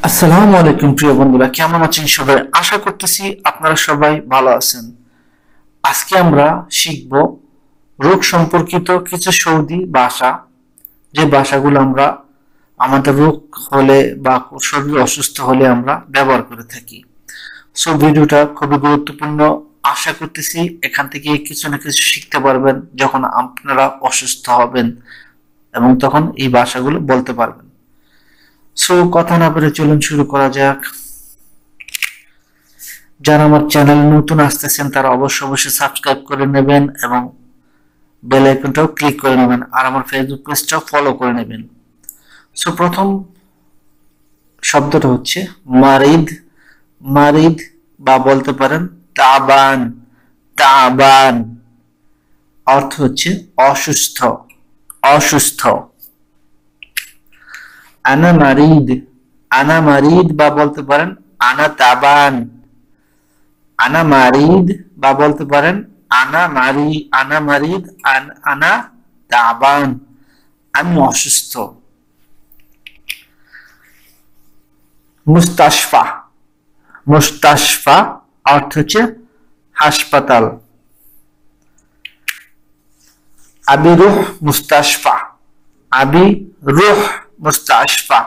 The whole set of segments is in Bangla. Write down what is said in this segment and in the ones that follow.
আসসালামু আলাইকুম প্রিয় বন্ধুরা, কেমন আছেন সবাই? আশা করতেছি আপনারা সবাই ভালো আছেন। আজকে আমরা শিখব রোগ সম্পর্কিত কিছু সৌদি ভাষা, যে ভাষাগুলো আমরা আমাদের রোগ হলে বা শরীর অসুস্থ হলে আমরা ব্যবহার করে থাকি। সো ভিডিওটা খুবই গুরুত্বপূর্ণ। আশা করতেছি এখান থেকে কিছু না কিছু শিখতে পারবেন যখন আপনারা অসুস্থ হবেন এবং তখন এই ভাষাগুলো বলতে পারবেন। সো কথা না বলে চলুন শুরু করা যাক। যারা আমার চ্যানেল নতুন আসতেছেন তারা অবশ্যই সাবস্ক্রাইব করে নেবেন এবং বেল আইকনটাও ক্লিক করে নেবেন, আর আমার ফেসবুক পেজটাও ফলো করে নেবেন। সো প্রথম শব্দটা হচ্ছে মারিদ। মারিদ বা বলতে পারেন তাবান। তাবান অর্থ হচ্ছে অসুস্থ। অসুস্থ। আনা মারিদ। আনা মারিদ বা বলতে পারেন আনা তাবান। আনা মারিদ বা বলতে পারেন আনা মারিদ আনা তাবান, আমি অসুস্থ। মুস্তাশফা। মুস্তাশফা অর্থ হচ্ছে হাসপাতাল। আবি রুহ মুস্তাশফা। আবি রুহ মুস্তাশফা,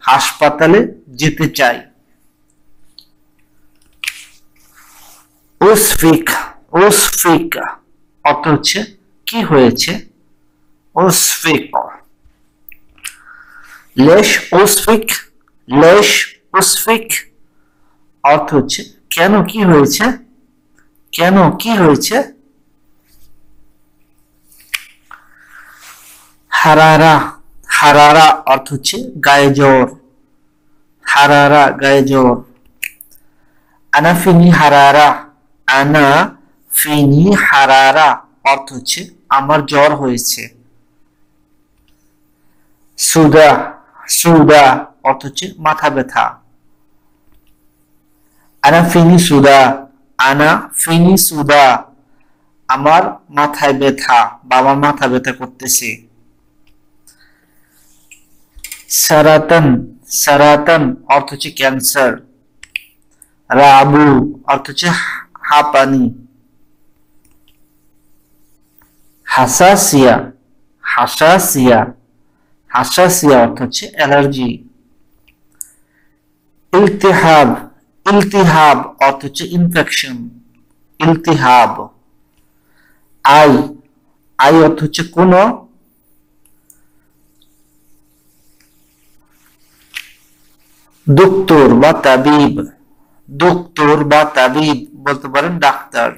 হাসপাতালে যেতে চাই। উসফিক। উসফিক অর্থ হচ্ছে কি হয়েছে। উসফিক। লেশ উসফিক। লেশ উসফিক অর্থ হচ্ছে কেন কি হয়েছে। কেন কি হয়েছে। হারারা। হারারা অর্থ হচ্ছে গায়ে জ্বর। হারারা গায়ে জ্বর। আনা ফিনি হারারা। আনা ফিনি হারারা অর্থ হচ্ছে আমার জ্বর হয়েছে। সুদা। সুদা অর্থ হচ্ছে মাথা ব্যথা। আনা ফিনি সুদা। আনা ফিনি সুদা আমার মাথায় ব্যথা বা আমার মাথা ব্যথা করতেছে। সারাতান। সারাতান অর্থ হচ্ছে ক্যান্সার। রাবু অর্থ হচ্ছে হাঁপানি। হাসাসিয়া। হাসাসিয়া। হাসাসিয়া অর্থ হচ্ছে অ্যালার্জি। ইলতিহাব। ইলতিহাব অর্থ হচ্ছে ইনফেকশন। ইলতিহাব। আই। আই অর্থ হচ্ছে কোন। দোক্তর বা তাবিব। দোক্তর বা তাবিব বলতে পারেন ডাক্তার।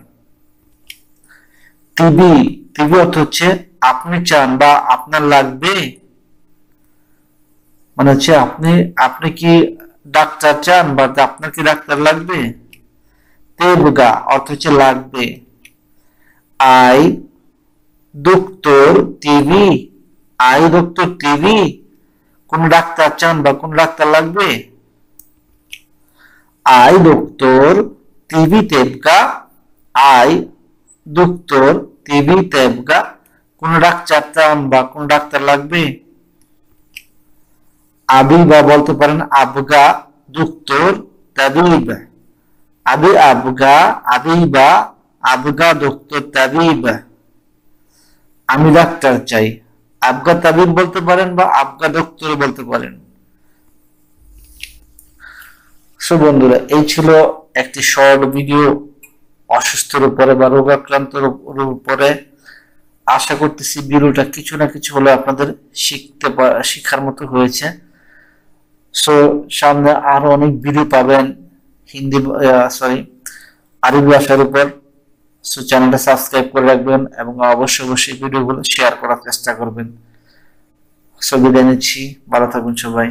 টিবি। টিবি অর্থ হচ্ছে আপনি চান বা আপনার লাগবে, মানে হচ্ছে আপনি আপনি কি ডাক্তার চান বা আপনার কি ডাক্তার লাগবে। তেবগা অর্থ হচ্ছে লাগবে। আই দোক্তর টিবি। আই দোক্তর টিবি কোন ডাক্তার চান বা কোন ডাক্তার লাগবে। আই দোক্তর টিবি তেবগা। আই দোক্তর টিবি তেবগা কোন ডাক্তার চান বা কোন ডাক্তার লাগবে। আবি বা বলতে পারেন আবগা দোক্তর তাবিব। আবি আবগা। আবি বা আবগা দোক্তর তাবিব আমি ডাক্তার চাই। আবগা তাবিব বলতে পারেন বা আবগা দোক্তর বলতে পারেন। সো বন্ধুরা, এই ছিল একটি শর্ট ভিডিও অসুস্থর উপরে বা রোগাক্রান্তর উপরে। আশা করতেছি ভিডিওটা কিছু না কিছু হলে আপনাদের শিখার মতো হয়েছে। সো সামনে আরো অনেক ভিডিও পাবেন হিন্দি আরবি ভাষার উপর। সো চ্যানেলটা সাবস্ক্রাইব করে রাখবেন এবং অবশ্যই ভিডিওগুলো শেয়ার করার চেষ্টা করবেন। সো বিদায় নিচ্ছি, ভালো থাকুন সবাই।